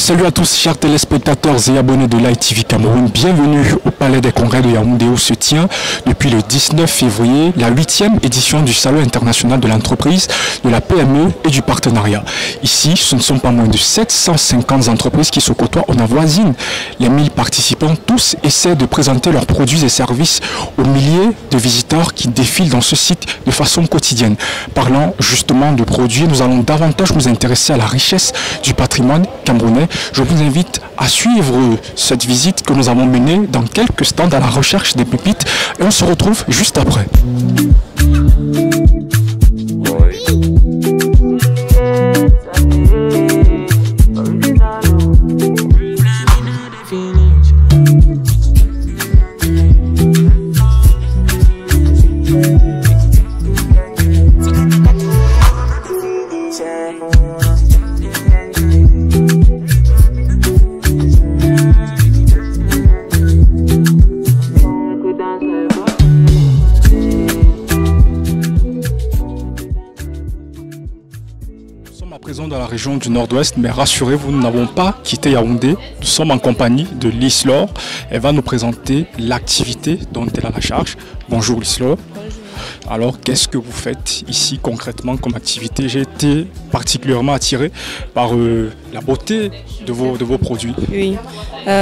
Salut à tous chers téléspectateurs et abonnés de l'ITV Cameroun, bienvenue au Palais des Congrès de Yaoundé où se tient depuis le 19 février la 8e édition du Salon international de l'entreprise, de la PME et du partenariat. Ici, ce ne sont pas moins de 750 entreprises qui se côtoient, on avoisine les 1000 participants, tous essaient de présenter leurs produits et services aux milliers de visiteurs qui défilent dans ce site de façon quotidienne. Parlant justement de produits, nous allons davantage nous intéresser à la richesse du patrimoine camerounais. Je vous invite à suivre cette visite que nous avons menée dans quelques stands à la recherche des pépites et on se retrouve juste après. Dans la région du Nord-Ouest, mais rassurez-vous, nous n'avons pas quitté Yaoundé. Nous sommes en compagnie de Lislaure. Elle va nous présenter l'activité dont elle a la charge. Bonjour Lislaure. Alors, qu'est-ce que vous faites ici concrètement comme activité? J'ai été particulièrement attiré par la beauté de vos produits. Oui.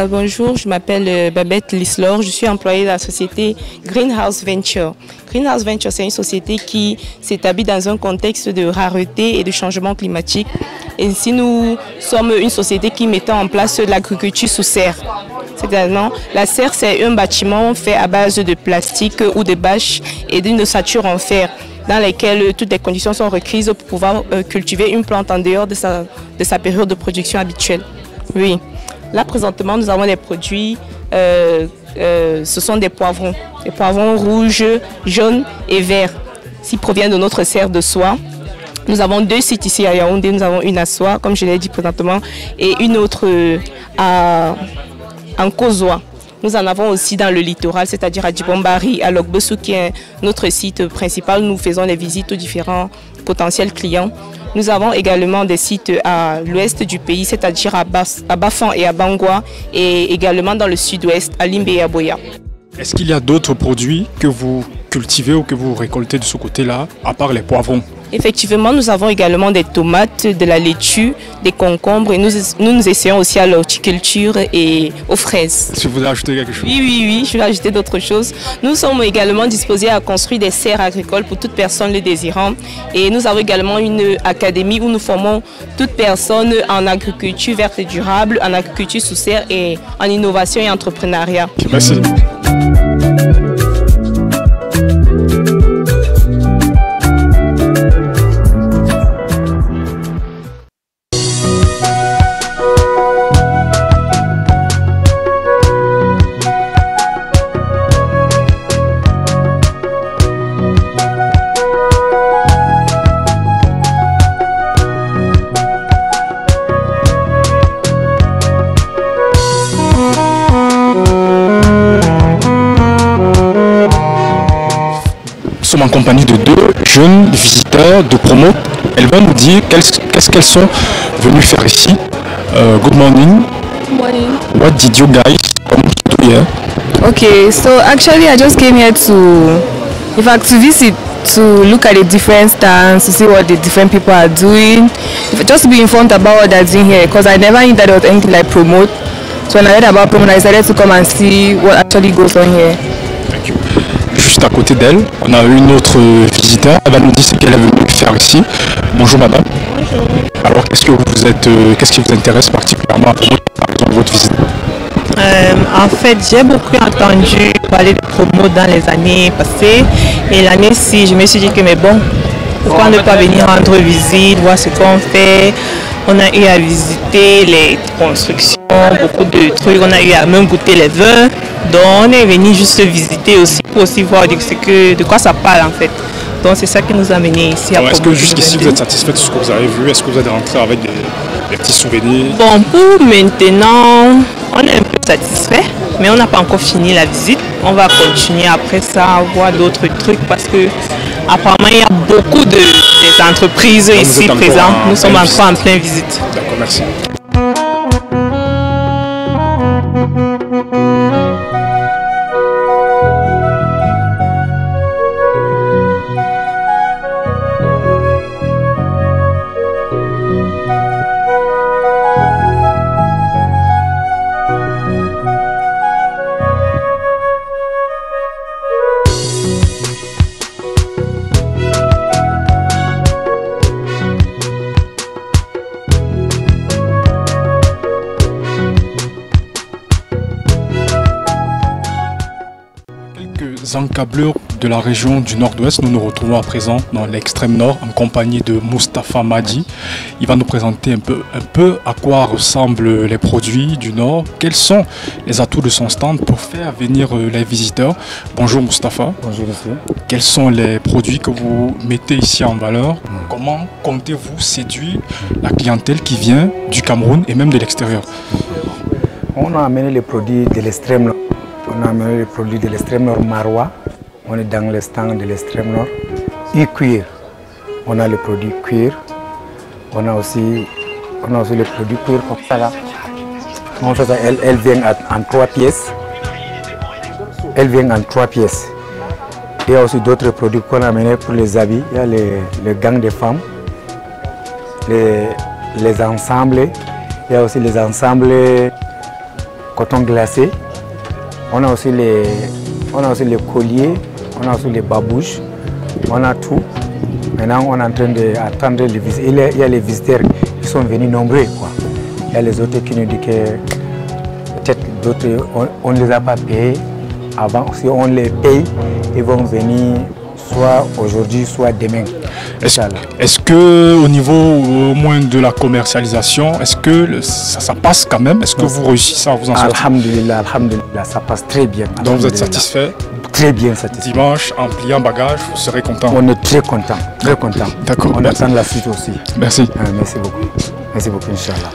Bonjour, je m'appelle Babette Lislaure. Je suis employée de la société Greenhouse Venture. Greenhouse Venture, c'est une société qui s'établit dans un contexte de rareté et de changement climatique. Et ici, nous sommes une société qui met en place l'agriculture sous serre. C'est-à-dire, la serre, c'est un bâtiment fait à base de plastique ou de bâches et d'une ossature en fer, dans lesquelles toutes les conditions sont requises pour pouvoir cultiver une plante en dehors de sa période de production habituelle. Oui. Là, présentement, nous avons des produits, ce sont des poivrons rouges, jaunes et verts, qui proviennent de notre serre de soie. Nous avons deux sites ici à Yaoundé, nous avons une à Soie, comme je l'ai dit présentement, et une autre en Kozoa. Nous en avons aussi dans le littoral, c'est-à-dire à Djibombari, à Logbossou, qui est notre site principal. Nous faisons les visites aux différents potentiels clients. Nous avons également des sites à l'ouest du pays, c'est-à-dire à Bafan et à Bangwa, et également dans le sud-ouest, à Limbe et à Boya. Est-ce qu'il y a d'autres produits que vous cultivez ou que vous récoltez de ce côté-là, à part les poivrons? Effectivement, nous avons également des tomates, de la laitue, des concombres et nous essayons aussi à l'horticulture et aux fraises. Si vous voulez ajouter quelque chose? Oui, je vais ajouter d'autres choses. Nous sommes également disposés à construire des serres agricoles pour toute personne le désirant. Et nous avons également une académie où nous formons toute personne en agriculture verte et durable, en agriculture sous serre et en innovation et entrepreneuriat. Merci. Nous sommes en compagnie de deux jeunes visiteurs de promo. Elles vont nous dire qu'est-ce qu'elles sont venues faire ici. Good morning. Good morning. What did you guys come to do here? Okay, so actually I just came here to visit, to look at the different stands, to see what the different people are doing, just to be informed about what they're doing here, because I never knew that there was anything like promote. So when I heard about promote, I decided to come and see what actually goes on here. Thank you. Juste à côté d'elle, on a une autre visiteur. Elle va nous dire ce qu'elle est venue faire ici. Bonjour madame. Bonjour. Alors qu'est-ce qui vous intéresse particulièrement à propos de votre visite? En fait, j'ai beaucoup entendu parler de promo dans les années passées. Et l'année-ci, je me suis dit que mais bon, pourquoi ne pas venir rendre visite, voir ce qu'on fait. On a eu à visiter les constructions, beaucoup de trucs. On a eu à même goûter les vins. Donc on est venu juste visiter aussi pour aussi voir de quoi ça parle en fait. Donc c'est ça qui nous a menés ici. Est-ce que jusqu'ici vous êtes satisfait de ce que vous avez vu? Est-ce que vous êtes rentré avec des petits souvenirs? Bon, pour maintenant, on est un peu satisfait, mais on n'a pas encore fini la visite. On va continuer après ça à voir d'autres trucs parce que apparemment il y a beaucoup des entreprises ici présentes. Nous sommes encore en pleine visite. D'accord, merci. encableurs de la région du Nord-Ouest. Nous nous retrouvons à présent dans l'extrême nord en compagnie de Moustapha Madi. Il va nous présenter un peu à quoi ressemblent les produits du Nord, quels sont les atouts de son stand pour faire venir les visiteurs. Bonjour Moustapha. Bonjour monsieur. Quels sont les produits que vous mettez ici en valeur? Comment comptez-vous séduire la clientèle qui vient du Cameroun et même de l'extérieur? On a amené les produits de l'extrême nord. On a amené les produits de l'extrême nord marois. On est dans le stand de l'extrême nord. Et cuir. On a les produits cuir. On a aussi les produits cuir comme ça là. Elle vient en 3 pièces. Elle vient en 3 pièces. Il y a aussi d'autres produits qu'on a amenés pour les habits. Il y a les gants des femmes, les ensembles. Il y a aussi les ensembles coton glacé. On a aussi les colliers, on a aussi les babouches, on a tout. Maintenant, on est en train d'attendre les visiteurs. Il y a les visiteurs qui sont venus nombreux, quoi. Il y a les autres qui nous disent que peut-être d'autres, on ne les a pas payés avant. Si on les paye, ils vont venir soit aujourd'hui, soit demain. Est-ce que au niveau au moins de la commercialisation, est-ce que ça passe quand même? Est-ce que vous réussissez à vous en sortir? Alhamdulillah, alhamdulillah, ça passe très bien. Donc vous êtes satisfait? Très bien satisfait. Dimanche, en pliant bagage, vous serez content? On est très content, très content. D'accord. On attend la suite aussi. Merci. Merci beaucoup. Merci beaucoup, Inch'Allah.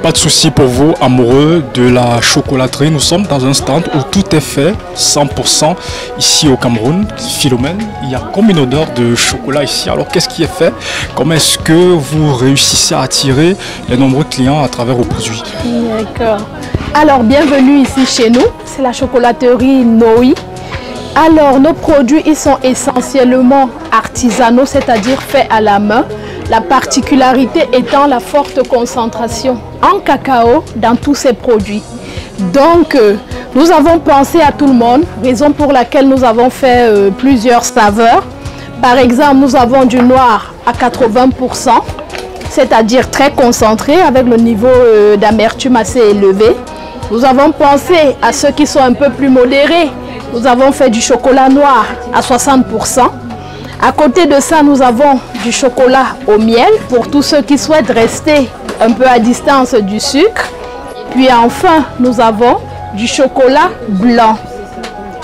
Pas de souci pour vous, amoureux de la chocolaterie. Nous sommes dans un stand où tout est fait 100% ici au Cameroun. Philomène, il y a combien d'odeurs de chocolat ici? Alors qu'est-ce qui est fait? Comment est-ce que vous réussissez à attirer les nombreux clients à travers vos produits? D'accord. Alors bienvenue ici chez nous. C'est la chocolaterie Noï. Alors nos produits ils sont essentiellement artisanaux, c'est-à-dire faits à la main. La particularité étant la forte concentration en cacao dans tous ces produits. Donc, nous avons pensé à tout le monde, raison pour laquelle nous avons fait plusieurs saveurs. Par exemple, nous avons du noir à 80%, c'est-à-dire très concentré avec le niveau d'amertume assez élevé. Nous avons pensé à ceux qui sont un peu plus modérés. Nous avons fait du chocolat noir à 60%. À côté de ça, nous avons du chocolat au miel pour tous ceux qui souhaitent rester un peu à distance du sucre. Puis enfin, nous avons du chocolat blanc.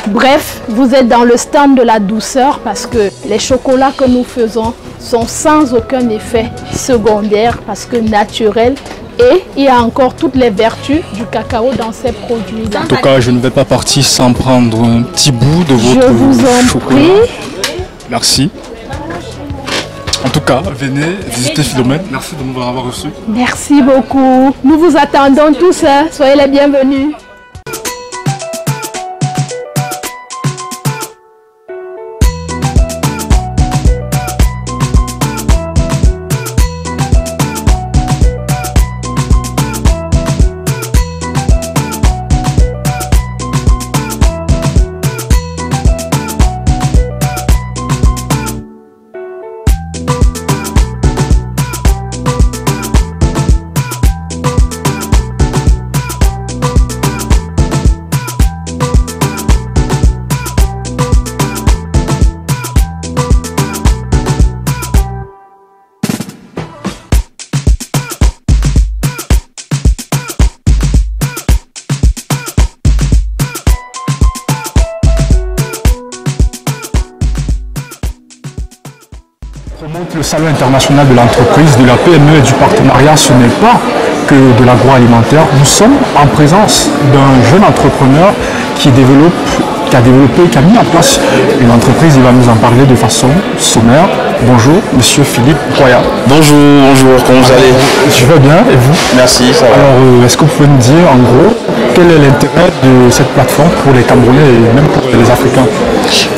Bref, vous êtes dans le stand de la douceur parce que les chocolats que nous faisons sont sans aucun effet secondaire parce que naturels. Et il y a encore toutes les vertus du cacao dans ces produits-là. En tout cas, je ne vais pas partir sans prendre un petit bout de votre chocolat. Je vous en prie. Merci. En tout cas, venez visiter Philomène. Merci de nous avoir reçus. Merci beaucoup. Nous vous attendons tous. Soyez les bienvenus. Le Salon international de l'entreprise, de la PME et du partenariat, ce n'est pas que de l'agroalimentaire. Nous sommes en présence d'un jeune entrepreneur qui développe qui a développé, qui a mis en place une entreprise. Il va nous en parler de façon sommaire. Bonjour, monsieur Philippe Koya. Bonjour, comment vous allez? Je vais bien, et vous? Merci, ça va. Alors, est-ce que vous pouvez nous dire, en gros, quel est l'intérêt de cette plateforme pour les Camerounais et même pour les Africains?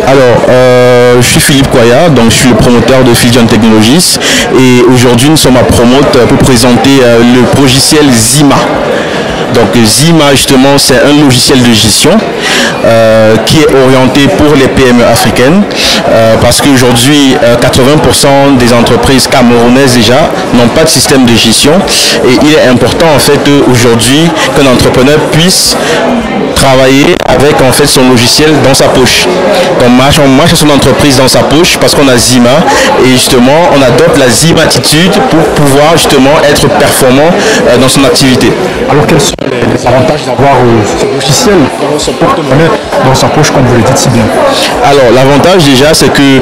Alors, je suis Philippe Koya, donc je suis le promoteur de Fusion Technologies, et aujourd'hui nous sommes à Promote pour présenter le logiciel Zima. Donc Zima justement c'est un logiciel de gestion qui est orienté pour les PME africaines parce qu'aujourd'hui 80% des entreprises camerounaises déjà n'ont pas de système de gestion et il est important en fait aujourd'hui qu'un entrepreneur puisse travailler avec en fait son logiciel dans sa poche. Donc on marche son entreprise dans sa poche parce qu'on a Zima et justement on adopte la Zima attitude pour pouvoir justement être performant dans son activité. Alors quels sont les avantages d'avoir ce logiciel dans son porte-monnaie, dans sa poche comme vous le dites si bien? Alors l'avantage déjà c'est que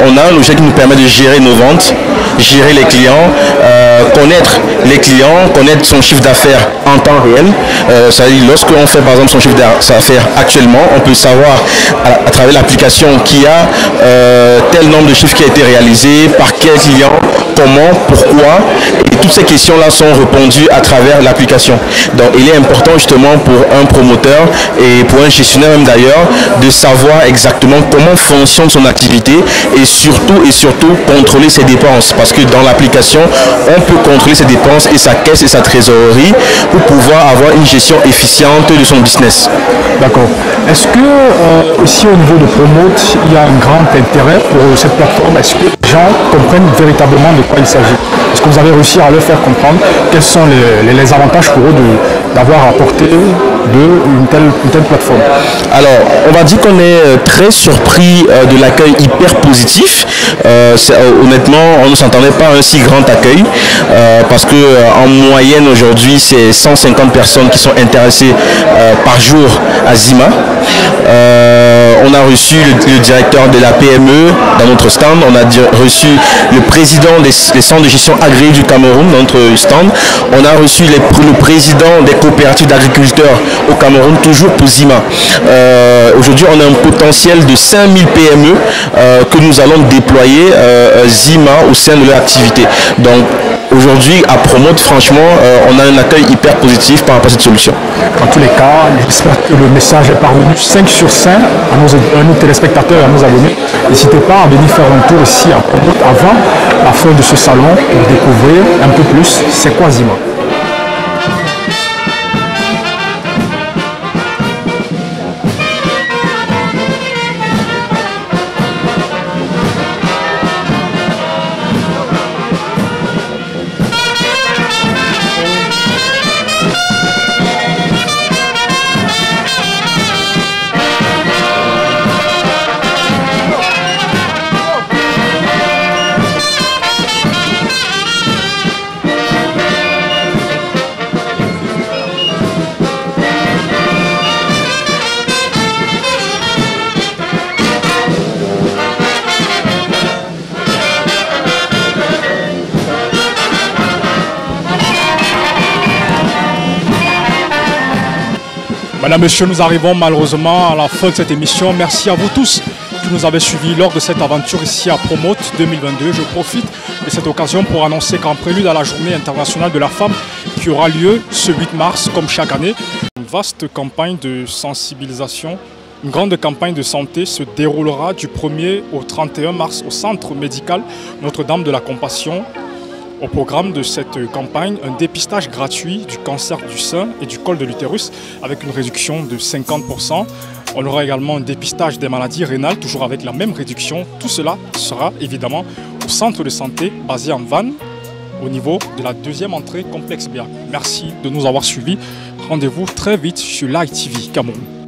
on a un logiciel qui nous permet de gérer nos ventes, gérer les clients, connaître les clients, connaître son chiffre d'affaires en temps réel. C'est-à-dire lorsqu'on fait par exemple son chiffre d'affaires actuellement, on peut savoir à travers l'application qui a tel nombre de chiffres qui a été réalisé, par quel client, comment, pourquoi. Et toutes ces questions-là sont répondues à travers l'application. Donc il est important justement pour un promoteur et pour un gestionnaire même d'ailleurs de savoir exactement comment fonctionne son activité et surtout contrôler ses dépenses parce que dans l'application on peut contrôler ses dépenses et sa caisse et sa trésorerie pour pouvoir avoir une gestion efficiente de son business. D'accord. Est-ce que ici au niveau de Promote il y a un grand intérêt pour cette plateforme? Est-ce que les gens comprennent véritablement de quoi il s'agit? Est-ce que vous avez réussi à leur faire comprendre quels sont les avantages pour eux d'avoir apporté une telle plateforme? Alors, on va dire qu'on est très surpris de l'accueil hyper positif. Honnêtement, on ne s'attendait pas à un si grand accueil parce que en moyenne aujourd'hui, c'est 150 personnes qui sont intéressées par jour à Zima. On a reçu le directeur de la PME dans notre stand, on a reçu le président des centres de gestion agréés du Cameroun dans notre stand, on a reçu le président des coopératives d'agriculteurs au Cameroun, toujours pour Zima. Aujourd'hui, on a un potentiel de 5000 PME que nous allons déployer Zima au sein de leur activité. Donc, aujourd'hui, à Promote, franchement, on a un accueil hyper positif par rapport à cette solution. En tous les cas, j'espère que le message est parvenu 5 sur 5 à nos téléspectateurs et à nos abonnés. N'hésitez pas à venir faire un tour ici à Promote avant la fin de ce salon pour découvrir un peu plus c'est quoi Zima. Madame, Monsieur, nous arrivons malheureusement à la fin de cette émission. Merci à vous tous qui nous avez suivis lors de cette aventure ici à Promote 2022. Je profite de cette occasion pour annoncer qu'en prélude à la Journée internationale de la femme qui aura lieu ce 8 mars, comme chaque année, une vaste campagne de sensibilisation, une grande campagne de santé se déroulera du 1er au 31 mars au centre médical Notre-Dame de la Compassion. Au programme de cette campagne, un dépistage gratuit du cancer du sein et du col de l'utérus avec une réduction de 50%. On aura également un dépistage des maladies rénales, toujours avec la même réduction. Tout cela sera évidemment au centre de santé basé en Vannes, au niveau de la deuxième entrée complexe BA. Merci de nous avoir suivis. Rendez-vous très vite sur Live TV Cameroun.